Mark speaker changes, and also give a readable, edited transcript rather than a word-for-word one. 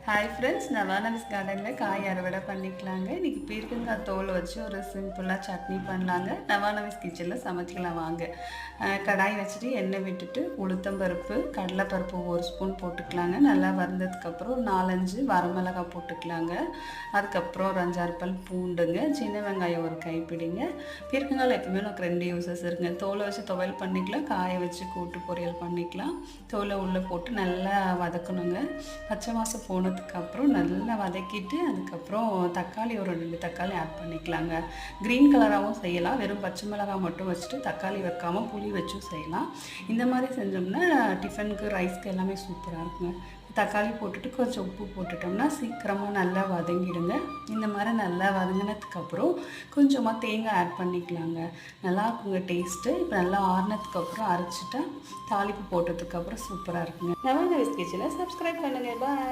Speaker 1: Hi friends, நான் வானவிஸ் கார்டனில் காய் அறுவடை பண்ணிக்கலாங்க. இன்றைக்கி பீர்க்கங்காய் தோல் வச்சு ஒரு சிம்பிளாக சட்னி பண்ணலாங்க. நவானவிஸ் கிச்சனில் சமைச்சிக்கலாம் வாங்க. கடாய் வச்சுட்டு எண்ணெய் விட்டுட்டு உளுத்தம்பருப்பு கடலைப்பருப்பு 1 ஸ்பூன் போட்டுக்கலாங்க. நல்லா வந்ததுக்கப்புறம் ஒரு 4-5 வரமிளகாய் போட்டுக்கலாங்க. அதுக்கப்புறம் ஒரு 5-6 பல் பூண்டுங்க, சின்ன வெங்காயம் ஒரு கைப்பிடிங்க. பீர்க்கங்காயில் எப்பவுமே எனக்கு 2 யூசஸ் இருக்குங்க. தோலை வச்சு துவையல் பண்ணிக்கலாம், காயை வச்சு கூட்டு பொரியல் பண்ணிக்கலாம். தோலை உள்ளே போட்டு நல்லா வதக்கணுங்க. பச்சை வாசம் போனதுக்கப்புறம் நல்லா வதக்கிட்டு அதுக்கப்புறம் தக்காளி ஒரு 2 தக்காளி ஆட் பண்ணிக்கலாங்க. க்ரீன் கலராகவும் செய்யலாம், வெறும் பச்சை மிளகாய் மட்டும் வச்சுட்டு தக்காளி வைக்காமல் புளி வச்சும் செய்யலாம். இந்த மாதிரி செஞ்சோம்னா டிஃபனுக்கு ரைஸ்க்கு எல்லாமே சூப்பராக இருக்குங்க. தக்காளி போட்டுட்டு கொஞ்சம் உப்பு போட்டுட்டோம்னா சீக்கிரமாக நல்லா வதங்கிடுங்க. இந்த மாதிரி நல்லா வதங்கினதுக்கப்புறம் கொஞ்சமாக தேங்காய் ஆட் பண்ணிக்கலாங்க. நல்லா இருக்குங்க டேஸ்ட்டு. இப்போ நல்லா ஆறுனதுக்கப்புறம் அரைச்சிட்டா தாளிப்பு போட்டதுக்கப்புறம் சூப்பராக இருக்குங்க. நவானவிஸ் கிச்சனை சப்ஸ்கிரைப் பண்ணுங்கள். பாய்.